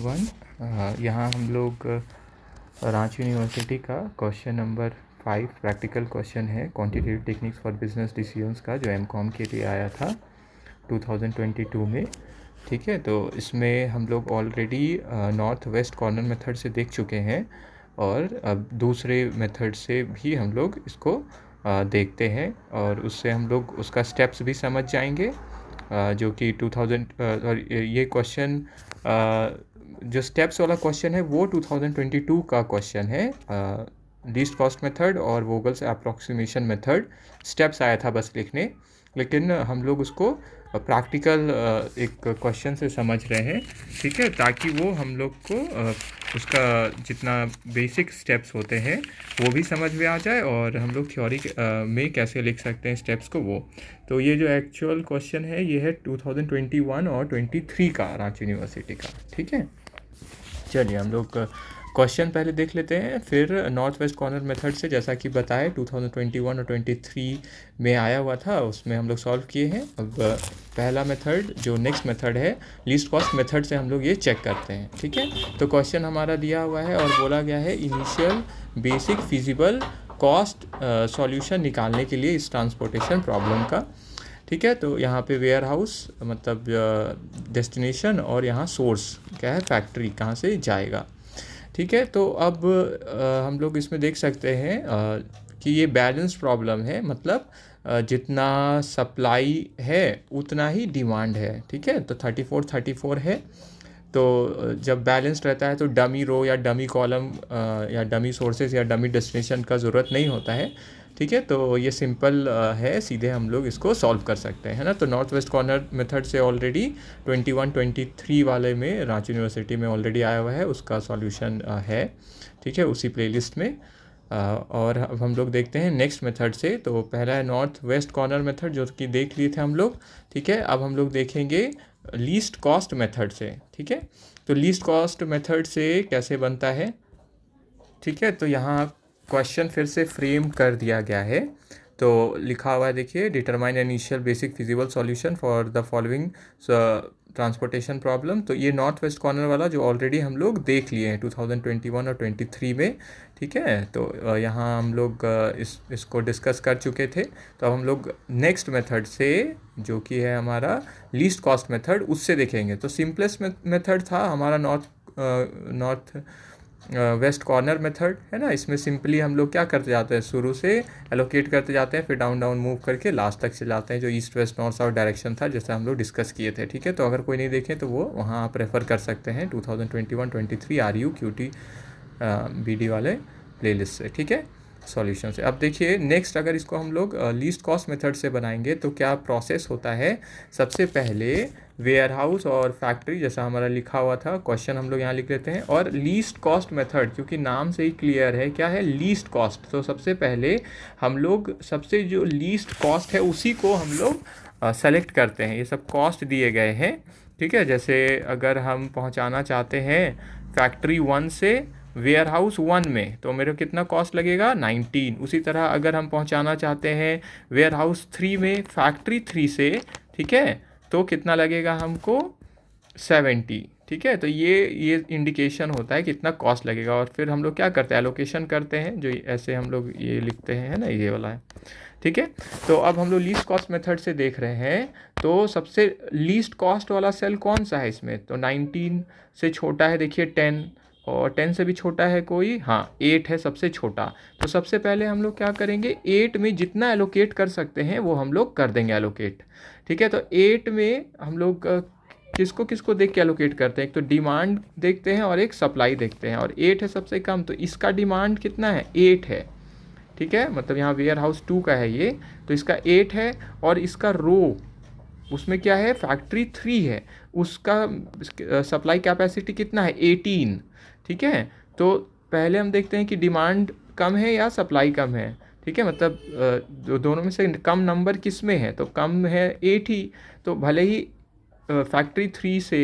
One यहाँ हम लोग रांची यूनिवर्सिटी का क्वेश्चन नंबर 5 प्रैक्टिकल क्वेश्चन है quantitative techniques for business decisions का, जो एमकॉम के लिए आया था 2022 में। ठीक है, तो इसमें हम लोग already north west corner method से देख चुके हैं और अब दूसरे मेथड से भी हम लोग इसको देखते हैं और उससे हम लोग उसका स्टेप्स भी समझ जाएंगे, जो कि 2000 और ये क्वेश्चन जो स्टेप्स वाला क्वेश्चन है वो 2022 का क्वेश्चन है। लीस्ट कॉस्ट मेथड और वोगल्स अप्रॉक्सीमेशन मेथड स्टेप्स आया था बस लिखने, लेकिन हम लोग उसको प्रैक्टिकल एक क्वेश्चन से समझ रहे हैं। ठीक है, ताकि वो हम लोग को उसका जितना बेसिक स्टेप्स होते हैं वो भी समझ में आ जाए और हम लोग थ्योरी में कैसे लिख सकते हैं स्टेप्स को वो। तो ये जो एक्चुअल क्वेश्चन है ये है 2021 और 23 का रांची यूनिवर्सिटी का। ठीक है, चलिए हम लोग क्वेश्चन पहले देख लेते हैं, फिर नॉर्थ वेस्ट कॉर्नर मेथड से जैसा कि बताए 2021 और 23 में आया हुआ था उसमें हम लोग सॉल्व किए हैं। अब पहला मेथड जो नेक्स्ट मेथड है लीस्ट कॉस्ट मेथड से हम लोग ये चेक करते हैं। ठीक है, तो क्वेश्चन हमारा दिया हुआ है और बोला गया है initial basic feasible cost solution निकालने के लिए इस ट्रांसपोर्टेशन प्रॉब्लम का। ठीक है, तो यहाँ पे वेयर हाउस मतलब डेस्टिनेशन और यहाँ सोर्स क्या है, फैक्ट्री कहाँ से जाएगा। ठीक है, तो अब हम लोग इसमें देख सकते हैं कि ये बैलेंस प्रॉब्लम है, मतलब जितना सप्लाई है उतना ही डिमांड है। ठीक है, तो 34 है, तो जब बैलेंस रहता है तो डमी रो या डमी कॉलम या डमी सोर्सेज या डमी डेस्टिनेशन का ज़रूरत नहीं होता है। ठीक है, तो ये सिंपल है, सीधे हम लोग इसको सॉल्व कर सकते हैं, है ना। तो नॉर्थ वेस्ट कॉर्नर मेथड से ऑलरेडी 21-23 वाले में रांची यूनिवर्सिटी में ऑलरेडी आया हुआ है, उसका सॉल्यूशन है। ठीक है, उसी प्लेलिस्ट में। और अब हम लोग देखते हैं नेक्स्ट मेथड से। तो पहला है नॉर्थ वेस्ट कॉर्नर मेथड जो कि देख लिए थे हम लोग। ठीक है, अब हम लोग देखेंगे लीस्ट कॉस्ट मेथड से। ठीक है, तो लीस्ट कॉस्ट मेथड से कैसे बनता है। ठीक है, तो यहाँ क्वेश्चन फिर से फ्रेम कर दिया गया है, तो लिखा हुआ है देखिए, determine initial basic feasible solution for the following transportation problem. तो ये नॉर्थ वेस्ट कॉर्नर वाला जो ऑलरेडी हम लोग देख लिए हैं 2021 और 23 में। ठीक है, तो यहाँ हम लोग इसको डिस्कस कर चुके थे। तो अब हम लोग नेक्स्ट मेथड से जो कि है हमारा लीस्ट कॉस्ट मेथड उससे देखेंगे। तो सिंपलेस्ट मेथड था हमारा नॉर्थ वेस्ट कॉर्नर मेथड, है ना। इसमें सिंपली हम लोग क्या करते जाते हैं, शुरू से एलोकेट करते जाते हैं, फिर डाउन डाउन मूव करके लास्ट तक चले जाते हैं, जो east west north south direction था जैसे हम लोग डिस्कस किए थे। ठीक है, तो अगर कोई नहीं देखे तो वो वहाँ आप रेफ़र कर सकते हैं 2021-23 RU-QT BD वाले प्लेलिस्ट से। ठीक है, सॉल्यूशन से। अब देखिए नेक्स्ट, अगर इसको हम लोग लीस्ट कॉस्ट मेथड से बनाएंगे तो क्या प्रोसेस होता है। सबसे पहले वेयर हाउस और फैक्ट्री जैसा हमारा लिखा हुआ था, क्वेश्चन हम लोग यहाँ लिख लेते हैं। और लीस्ट कॉस्ट मेथड क्योंकि नाम से ही क्लियर है क्या है, लीस्ट कॉस्ट। तो सबसे पहले हम लोग सबसे जो लीस्ट कॉस्ट है उसी को हम लोग सेलेक्ट करते हैं। ये सब कॉस्ट दिए गए हैं। ठीक है, जैसे अगर हम पहुँचाना चाहते हैं फैक्ट्री 1 से वेयर हाउस 1 में तो मेरे को कितना कॉस्ट लगेगा, 19। उसी तरह अगर हम पहुंचाना चाहते हैं वेयर हाउस 3 में फैक्ट्री 3 से, ठीक है, तो कितना लगेगा हमको, 70। ठीक है, तो ये इंडिकेशन होता है कितना कॉस्ट लगेगा। और फिर हम लोग क्या करते हैं, एलोकेशन करते हैं, जो ऐसे हम लोग ये लिखते हैं, है ना, ये वाला है। ठीक है, तो अब हम लोग लीस्ट कॉस्ट मेथड से देख रहे हैं। तो सबसे लीस्ट कॉस्ट वाला सेल कौन सा है इसमें, तो 19 से छोटा है देखिए 10, और 10 से भी छोटा है कोई, हाँ 8 है सबसे छोटा। तो सबसे पहले हम लोग क्या करेंगे, 8 में जितना एलोकेट कर सकते हैं वो हम लोग कर देंगे एलोकेट। ठीक है, तो 8 में हम लोग किसको किसको देख के एलोकेट करते हैं, एक तो डिमांड देखते हैं और एक सप्लाई देखते हैं। और 8 है सबसे कम, तो इसका डिमांड कितना है, 8 है। ठीक है, मतलब यहाँ वेयर हाउस 2 का है ये, तो इसका 8 है। और इसका रो उसमें क्या है, फैक्ट्री 3 है, उसका सप्लाई कैपेसिटी कितना है, 18। ठीक है, तो पहले हम देखते हैं कि डिमांड कम है या सप्लाई कम है। ठीक है, मतलब दोनों में से कम नंबर किस में है, तो कम है 8 ही। तो भले ही फैक्ट्री 3 से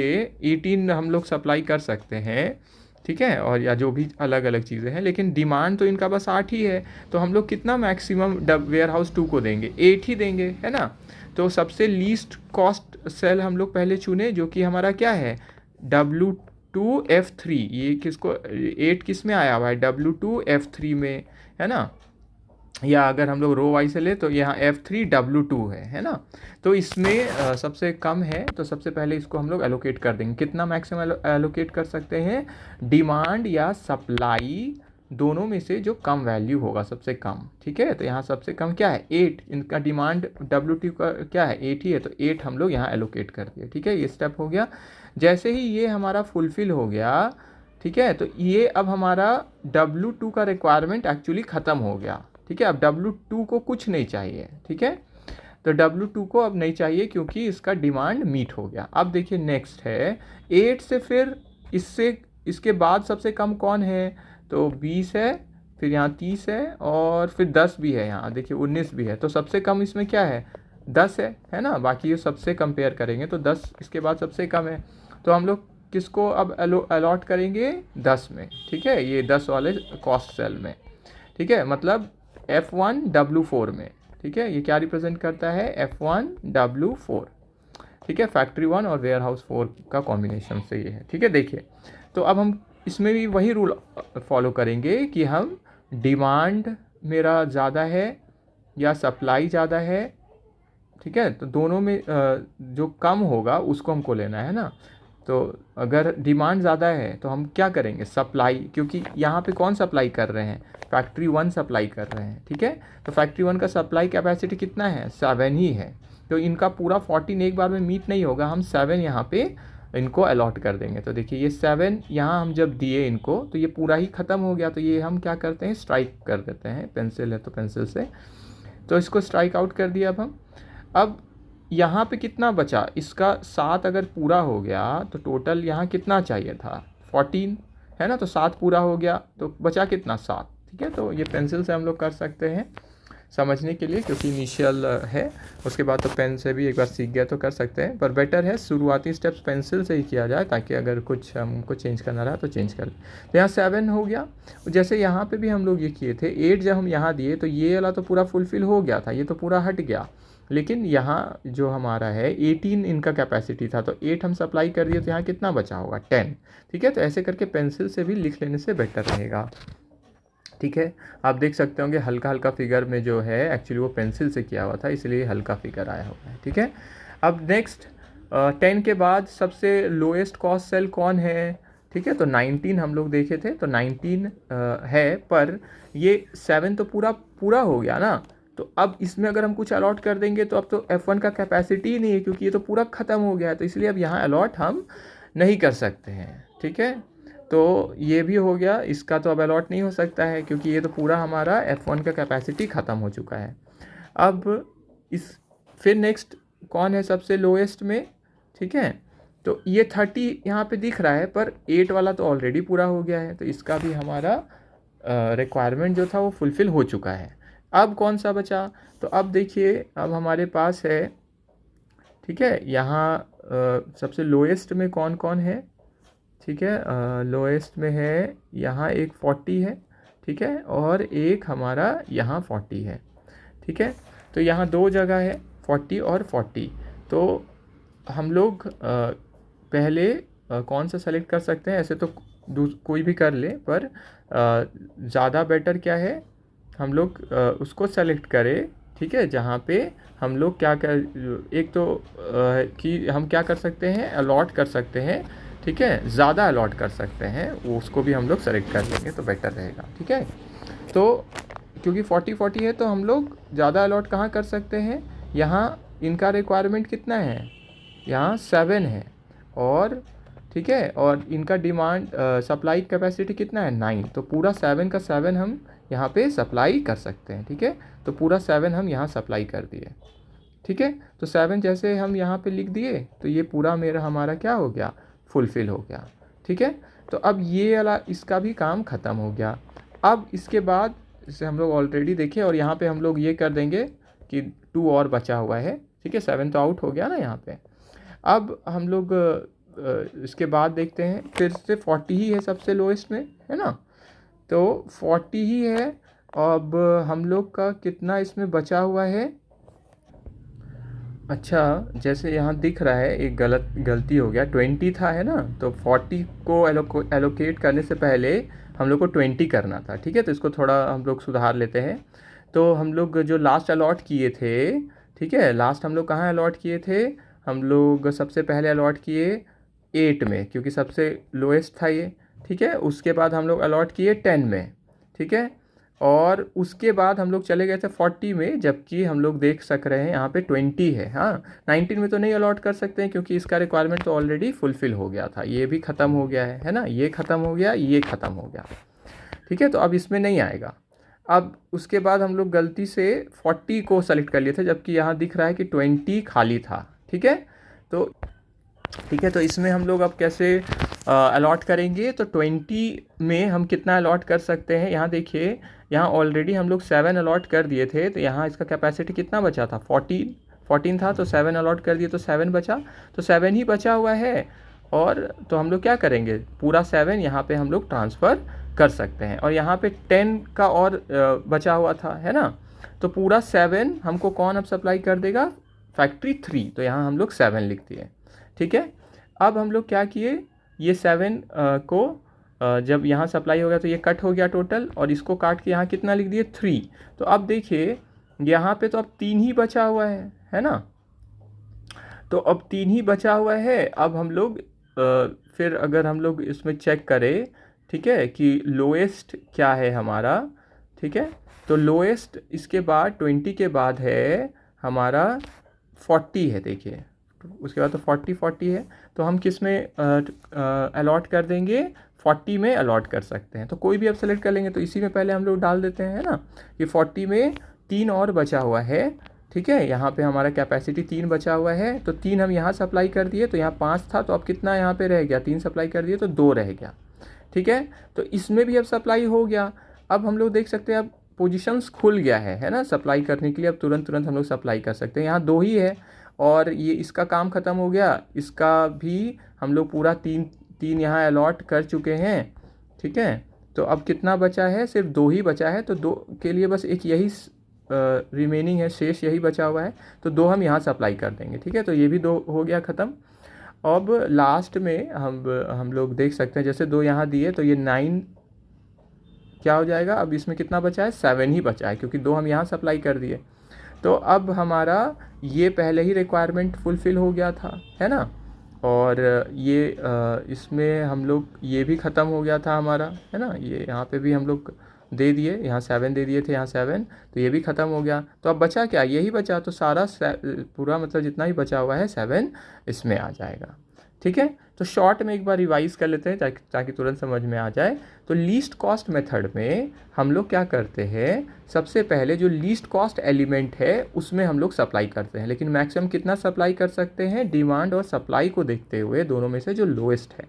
18 हम लोग सप्लाई कर सकते हैं, ठीक है, और या जो भी अलग अलग चीज़ें हैं, लेकिन डिमांड तो इनका बस 8 ही है। तो हम लोग कितना मैक्सिमम वेयर हाउस 2 को देंगे, 8 ही देंगे, है ना। तो सबसे लीस्ट कॉस्ट सेल हम लोग पहले चुने, जो कि हमारा क्या है, W2 W2F3, ये किसको 8 किस में आया हुआ है, W2F3 में, है ना। या अगर हम लोग रो वाई से ले तो यहाँ F3W2 है ना। तो इसमें सबसे कम है, तो सबसे पहले इसको हम लोग एलोकेट कर देंगे। कितना मैक्सिमम एलोकेट कर सकते हैं, डिमांड या सप्लाई दोनों में से जो कम वैल्यू होगा, सबसे कम, ठीक है। तो यहाँ सबसे कम क्या है, 8, इनका डिमांड W2 का क्या है, 8 ही है, तो 8 हम लोग यहाँ एलोकेट कर दिए, ठीक है। ये स्टेप हो गया। जैसे ही ये हमारा फुलफिल हो गया, ठीक है, तो ये अब हमारा W2 का रिक्वायरमेंट एक्चुअली ख़त्म हो गया, ठीक है। अब W2 को कुछ नहीं चाहिए, ठीक है। तो W2 को अब नहीं चाहिए क्योंकि इसका डिमांड मीट हो गया। अब देखिए नेक्स्ट है 8 से, फिर इससे इसके बाद सबसे कम कौन है, तो 20 है, फिर यहाँ 30 है, और फिर 10 भी है, यहाँ देखिए 19 भी है। तो सबसे कम इसमें क्या है, 10 है ना। बाकी ये सबसे कंपेयर करेंगे तो 10 इसके बाद सबसे कम है। तो हम लोग किसको अब अलॉट करेंगे, 10 में, ठीक है। ये 10 वाले कॉस्ट सेल में, ठीक है, मतलब F1W4 में, ठीक है। ये क्या रिप्रेजेंट करता है, F1W4, ठीक है। फैक्ट्री 1 और वेयर हाउस 4 का कॉम्बिनेशन से ये है, ठीक है। देखिए, तो अब हम इसमें भी वही रूल फॉलो करेंगे कि हम डिमांड मेरा ज़्यादा है या सप्लाई ज़्यादा है, ठीक है। तो दोनों में जो कम होगा उसको हमको लेना है ना। तो अगर डिमांड ज़्यादा है तो हम क्या करेंगे, सप्लाई, क्योंकि यहाँ पे कौन सप्लाई कर रहे हैं, फैक्ट्री 1 सप्लाई कर रहे हैं, ठीक है। तो फैक्ट्री 1 का सप्लाई कैपेसिटी कितना है, 7 ही है। तो इनका पूरा 14 एक बार में मीट नहीं होगा, हम 7 यहाँ पे इनको अलॉट कर देंगे। तो देखिए ये 7 यहाँ हम जब दिए इनको तो ये पूरा ही ख़त्म हो गया। तो ये हम क्या करते हैं, स्ट्राइक कर देते हैं, पेंसिल है तो पेंसिल से, तो इसको स्ट्राइक आउट कर दिया। अब यहाँ पे कितना बचा, इसका 7 अगर पूरा हो गया तो टोटल यहाँ कितना चाहिए था, 14, है ना। तो 7 पूरा हो गया तो बचा कितना, 7, ठीक है। तो ये पेंसिल से हम लोग कर सकते हैं समझने के लिए, क्योंकि इनिशियल है। उसके बाद तो पेन से भी एक बार सीख गया तो कर सकते हैं, पर बेटर है शुरुआती स्टेप्स पेंसिल से ही किया जाए, ताकि अगर कुछ हमको चेंज करना रहा तो चेंज कर लें। तो यहाँ 7 हो गया। जैसे यहाँ पे भी हम लोग ये किए थे, 8 जब हम यहाँ दिए तो ये वाला तो पूरा फुलफिल हो गया था, ये तो पूरा हट गया। लेकिन यहाँ जो हमारा है 18 इनका कैपेसिटी था, तो 8 हम सप्लाई कर दिए, तो यहाँ कितना बचा होगा, 10, ठीक है। तो ऐसे करके पेंसिल से भी लिख लेने से बेटर रहेगा, ठीक है। आप देख सकते होंगे हल्का हल्का फिगर में जो है एक्चुअली वो पेंसिल से किया हुआ था, इसलिए हल्का फिगर आया हुआ है, ठीक है। अब नेक्स्ट 10 के बाद सबसे लोएस्ट कॉस्ट सेल कौन है, ठीक है। तो 19 हम लोग देखे थे, तो 19 है, पर ये 7 तो पूरा हो गया ना। तो अब इसमें अगर हम कुछ अलॉट कर देंगे तो अब तो F1 का कैपेसिटी ही नहीं है, क्योंकि ये तो पूरा ख़त्म हो गया है। तो इसलिए अब यहाँ अलॉट हम नहीं कर सकते हैं, ठीक है। तो ये भी हो गया, इसका तो अब अलॉट नहीं हो सकता है, क्योंकि ये तो पूरा हमारा F1 का कैपेसिटी ख़त्म हो चुका है। अब इस फिर नेक्स्ट कौन है सबसे लोएस्ट में, ठीक है। तो ये 30 यहाँ पे दिख रहा है, पर 8 वाला तो ऑलरेडी पूरा हो गया है, तो इसका भी हमारा रिक्वायरमेंट जो था वो फुलफ़िल हो चुका है। अब कौन सा बचा, तो अब देखिए अब हमारे पास है, ठीक है, यहाँ सबसे लोएस्ट में कौन कौन है, ठीक है। लोएस्ट में है यहाँ एक 40 है, ठीक है, और एक हमारा यहाँ 40 है, ठीक है। तो यहाँ दो जगह है 40 और 40। तो हम लोग पहले कौन सा सेलेक्ट कर सकते हैं, ऐसे तो कोई भी कर ले, पर ज़्यादा बेटर क्या है, हम लोग उसको सेलेक्ट करें, ठीक है, जहाँ पे हम लोग क्या कर, एक तो कि हम क्या कर सकते हैं, अलॉट कर सकते हैं, ठीक है, ज़्यादा अलॉट कर सकते हैं, वो उसको भी हम लोग सेलेक्ट कर लेंगे तो बेटर रहेगा, ठीक है। तो क्योंकि 40 है तो हम लोग ज़्यादा अलॉट कहाँ कर सकते हैं, यहाँ इनका रिक्वायरमेंट कितना है, यहाँ 7 है, और ठीक है, और इनका डिमांड सप्लाई कैपेसिटी कितना है, 9। तो पूरा 7 का 7 हम यहाँ पे सप्लाई कर सकते हैं, ठीक है। तो पूरा 7 हम यहाँ सप्लाई कर दिए, ठीक है। तो 7 जैसे हम यहाँ पे लिख दिए तो ये पूरा हमारा क्या हो गया, फुलफ़िल हो गया, ठीक है। तो अब ये वाला इसका भी काम ख़त्म हो गया। अब इसके बाद इसे हम लोग ऑलरेडी देखे, और यहाँ पे हम लोग ये कर देंगे कि 2 और बचा हुआ है, ठीक है। 7 तो आउट हो गया ना यहाँ पे। अब हम लोग इसके बाद देखते हैं, फिर से 40 ही है सबसे लोएस्ट में, है ना। तो 40 ही है। अब हम लोग का कितना इसमें बचा हुआ है, अच्छा, जैसे यहाँ दिख रहा है एक गलती हो गया, 20 था है ना, तो 40 को एलोकेट करने से पहले हम लोग को 20 करना था, ठीक है। तो इसको थोड़ा हम लोग सुधार लेते हैं। तो हम लोग जो लास्ट अलॉट किए थे, ठीक है, लास्ट हम लोग कहाँ अलॉट किए थे, हम लोग सबसे पहले अलॉट किए 8 में, क्योंकि सबसे लोएस्ट था ये, ठीक है। उसके बाद हम लोग अलॉट किए 10 में, ठीक है। और उसके बाद हम लोग चले गए थे 40 में, जबकि हम लोग देख सक रहे हैं यहाँ पे 20 है। हाँ, 19 में तो नहीं अलॉट कर सकते हैं क्योंकि इसका रिक्वायरमेंट तो ऑलरेडी फुलफ़िल हो गया था, ये भी ख़त्म हो गया है ना, ये ख़त्म हो गया, ये ख़त्म हो गया, ठीक है। तो अब इसमें नहीं आएगा। अब उसके बाद हम लोग गलती से 40 को सेलेक्ट कर लिए थे, जबकि यहाँ दिख रहा है कि 20 खाली था, ठीक है। तो ठीक है, तो इसमें हम लोग अब कैसे अलॉट करेंगे, तो 20 में हम कितना अलॉट कर सकते हैं, यहाँ देखिए, यहाँ ऑलरेडी हम लोग 7 अलॉट कर दिए थे, तो यहाँ इसका कैपेसिटी कितना बचा था, 14 था, तो 7 अलॉट कर दिए तो 7 बचा, तो 7 ही बचा हुआ है। और तो हम लोग क्या करेंगे, पूरा 7 यहाँ पे हम लोग ट्रांसफ़र कर सकते हैं। और यहाँ पे 10 का और बचा हुआ था, है ना, तो पूरा 7 हमको कौन अब सप्लाई कर देगा, फैक्ट्री 3, तो यहाँ हम लोग 7 लिख दिए, ठीक है। अब हम लोग क्या किए, ये 7 को जब यहाँ सप्लाई हो गया तो ये कट हो गया टोटल, और इसको काट के यहाँ कितना लिख दिए 3। तो अब देखिए यहाँ पे तो अब 3 ही बचा हुआ है ना, तो अब 3 ही बचा हुआ है। अब हम लोग फिर अगर हम लोग इसमें चेक करें, ठीक है, कि लोएस्ट क्या है हमारा, ठीक है, तो लोएस्ट इसके बाद 20 के बाद है हमारा 40 है, देखिए, उसके बाद तो 40 है, तो हम किस में अलॉट कर देंगे, 40 में अलॉट कर सकते हैं। तो कोई भी अब सेलेक्ट कर लेंगे, तो इसी में पहले हम लोग डाल देते हैं, है ना, कि 40 में 3 और बचा हुआ है, ठीक है। यहाँ पे हमारा कैपेसिटी 3 बचा हुआ है, तो 3 हम यहाँ सप्लाई कर दिए, तो यहाँ 5 था, तो अब कितना यहाँ पे रह गया, 3 सप्लाई कर दिए तो 2 रह गया, ठीक है। तो इसमें भी अब सप्लाई हो गया। अब हम लोग देख सकते हैं अब पोजीशंस खुल गया है ना, सप्लाई करने के लिए अब तुरंत तुरंत हम लोग सप्लाई कर सकते हैं। यहाँ 2 ही है, और ये इसका काम ख़त्म हो गया, इसका भी हम लोग पूरा 3 यहाँ अलॉट कर चुके हैं, ठीक है। तो अब कितना बचा है, सिर्फ 2 ही बचा है, तो 2 के लिए बस एक यही रिमेनिंग है, शेष यही बचा हुआ है, तो 2 हम यहाँ सप्लाई कर देंगे, ठीक है। तो ये भी 2 हो गया ख़त्म। अब लास्ट में हम लोग देख सकते हैं, जैसे 2 यहाँ दिए तो ये 9 क्या हो जाएगा, अब इसमें कितना बचा है, 7 ही बचा है, क्योंकि 2 हम यहाँ सप्लाई कर दिए। तो अब हमारा ये पहले ही रिक्वायरमेंट फुलफ़िल हो गया था, है ना, और ये इसमें हम लोग ये भी ख़त्म हो गया था हमारा, है ना, ये यहाँ पे भी हम लोग दे दिए, यहाँ 7 दे दिए थे, यहाँ 7, तो ये भी ख़त्म हो गया। तो अब बचा क्या, यही बचा, तो सारा पूरा मतलब जितना भी बचा हुआ है 7 इसमें आ जाएगा, ठीक है। तो शॉर्ट में एक बार रिवाइज कर लेते हैं ताकि तुरंत समझ में आ जाए। तो लीस्ट कॉस्ट मेथड में हम लोग क्या करते हैं, सबसे पहले जो लीस्ट कॉस्ट एलिमेंट है उसमें हम लोग सप्लाई करते हैं, लेकिन मैक्सिमम कितना सप्लाई कर सकते हैं, डिमांड और सप्लाई को देखते हुए दोनों में से जो लोएस्ट है,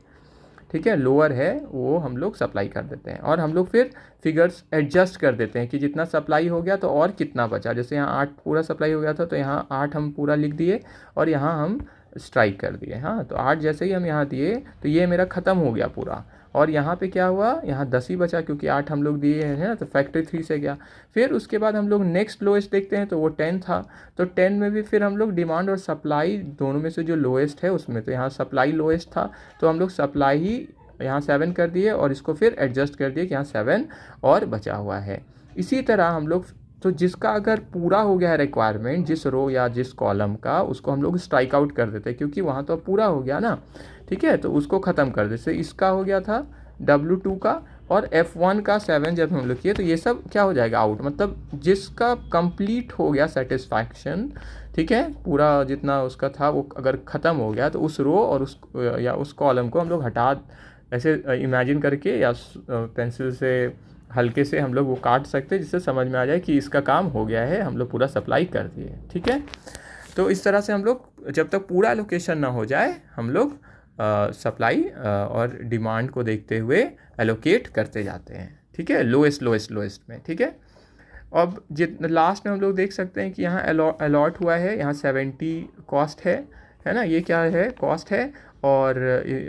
ठीक है, लोअर है, वो हम लोग सप्लाई कर देते हैं। और हम लोग फिर फिगर्स एडजस्ट कर देते हैं कि जितना सप्लाई हो गया तो और कितना बचा, जैसे यहाँ 8 पूरा सप्लाई हो गया था, तो यहाँ 8 हम पूरा लिख दिए, और यहाँ हम स्ट्राइक कर दिए। हाँ, तो 8 जैसे ही हम यहाँ दिए तो ये मेरा ख़त्म हो गया पूरा। और यहाँ पे क्या हुआ, यहाँ 10 ही बचा, क्योंकि 8 हम लोग दिए हैं ना, तो फैक्ट्री 3 से गया। फिर उसके बाद हम लोग नेक्स्ट लोएस्ट देखते हैं, तो वो 10 था, तो 10 में भी फिर हम लोग डिमांड और सप्लाई दोनों में से जो लोएस्ट है उसमें, तो यहाँ सप्लाई लोएस्ट था, तो हम लोग सप्लाई ही यहाँ 7 कर दिए, और इसको फिर एडजस्ट कर दिए कि यहाँ 7 और बचा हुआ है। इसी तरह हम लोग, तो जिसका अगर पूरा हो गया है रिक्वायरमेंट, जिस रो या जिस कॉलम का, उसको हम लोग स्ट्राइक आउट कर देते हैं, क्योंकि वहाँ तो अब पूरा हो गया ना, ठीक है, तो उसको ख़त्म कर देते। इसका हो गया था W2 का, और F1 का 7 जब हम लोग किए, तो ये सब क्या हो जाएगा, आउट, मतलब जिसका कंप्लीट हो गया सेटिस्फैक्शन, ठीक है, पूरा जितना उसका था वो अगर ख़त्म हो गया, तो उस रो और उस कॉलम को हम लोग हटा, ऐसे इमेजिन करके या पेंसिल से हल्के से हम लोग वो काट सकते हैं, जिससे समझ में आ जाए कि इसका काम हो गया है, हम लोग पूरा सप्लाई कर दिए, ठीक है। तो इस तरह से हम लोग जब तक पूरा एलोकेशन ना हो जाए, हम लोग सप्लाई और डिमांड को देखते हुए एलोकेट करते जाते हैं, ठीक है, लोएस्ट लोएस्ट लोएस्ट में, ठीक है। अब लास्ट में हम लोग देख सकते हैं कि यहाँ अलॉट हुआ है, यहाँ 70 कॉस्ट है ना, ये क्या है, कॉस्ट है, और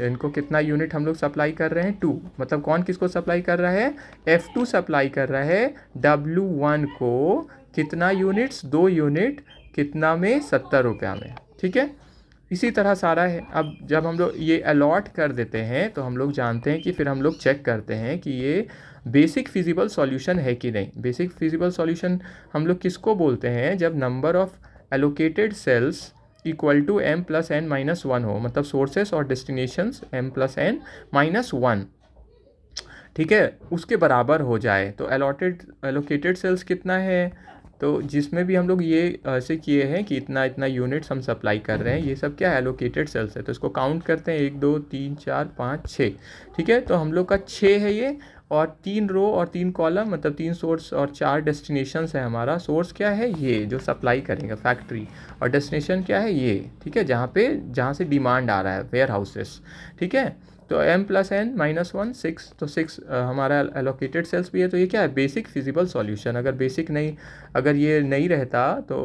इनको कितना यूनिट हम लोग सप्लाई कर रहे हैं, 2, मतलब कौन किसको सप्लाई कर रहा है, F2 सप्लाई कर रहा है W1 को, कितना यूनिट्स, 2 यूनिट, कितना में, 70 रुपया में, ठीक है। इसी तरह सारा है। अब जब हम लोग ये अलॉट कर देते हैं तो हम लोग जानते हैं कि फिर हम लोग चेक करते हैं कि ये बेसिक फिजिबल सॉल्यूशन है कि नहीं। बेसिक फिजिबल सॉल्यूशन हम लोग किसको बोलते हैं, जब number of allocated cells equal to m plus n minus one हो, मतलब सोर्सेस और destinations m plus n minus one, ठीक है, उसके बराबर हो जाए। तो एलोकेटेड सेल्स कितना है, तो जिसमें भी हम लोग ये ऐसे किए हैं कि इतना इतना यूनिट्स हम सप्लाई कर रहे हैं, ये सब क्या है, एलोकेटेड सेल्स है। तो इसको काउंट करते हैं, 1 2 3 4 5 6, ठीक है। तो हम लोग का 6 है ये, और 3 रो और 3 कॉलम, मतलब 3 सोर्स और 4 डेस्टिनेशंस है। हमारा सोर्स क्या है, ये जो सप्लाई करेंगे फैक्ट्री, और डेस्टिनेशन क्या है, ये, ठीक है, जहाँ से डिमांड आ रहा है, वेयर हाउसेस, ठीक है। तो m plus n minus one 6, तो 6 हमारा एलोकेटेड सेल्स भी है। तो ये क्या है, बेसिक फिजिबल सॉल्यूशन। अगर ये नहीं रहता तो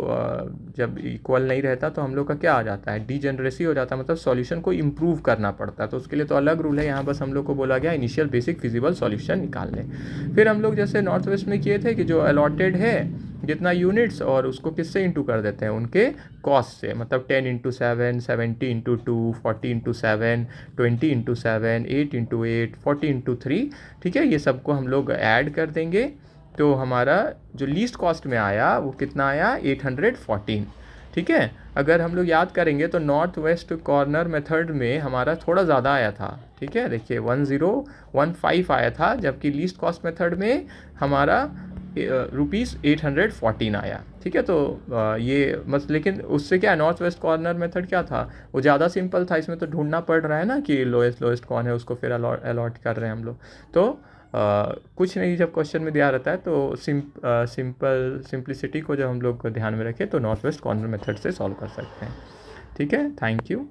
जब इक्वल नहीं रहता तो हम लोग का क्या आ जाता है, डीजेनरेसी हो जाता है, मतलब सॉल्यूशन को इम्प्रूव करना पड़ता है। तो उसके लिए तो अलग रूल है, यहाँ बस हम लोग को बोला गया इनिशियल बेसिक फिजिबल सॉल्यूशन निकाल लें। फिर हम लोग जैसे नॉर्थ वेस्ट में किए थे कि जो अलॉटेड है जितना यूनिट्स, और उसको किससे इंटू कर देते हैं, उनके कॉस्ट से, मतलब 10 into 7, 70 into 2, 40 into 7, 20 into 7, 8 into 8, 40 into 3, ठीक है। ये सबको हम लोग ऐड कर देंगे, तो हमारा जो लीस्ट कॉस्ट में आया वो कितना आया, 814, ठीक है। अगर हम लोग याद करेंगे तो नॉर्थ वेस्ट कॉर्नर मेथड में हमारा थोड़ा ज़्यादा आया था, ठीक है, देखिए 1015 आया था, जबकि लीस्ट कॉस्ट मेथड में हमारा ₹814 आया, ठीक है। तो ये बस, लेकिन उससे क्या, नॉर्थ वेस्ट कॉर्नर मेथड क्या था, वो ज़्यादा सिंपल था। इसमें तो ढूंढना पड़ रहा है ना कि लोएस्ट कौन है, उसको फिर अलॉट कर रहे हैं हम लोग। तो कुछ नहीं, जब क्वेश्चन में दिया रहता है तो सिंप्लिसिटी को जब हम लोग ध्यान में रखें तो नॉर्थ वेस्ट कॉर्नर मेथड से सॉल्व कर सकते हैं, ठीक है। Thank you.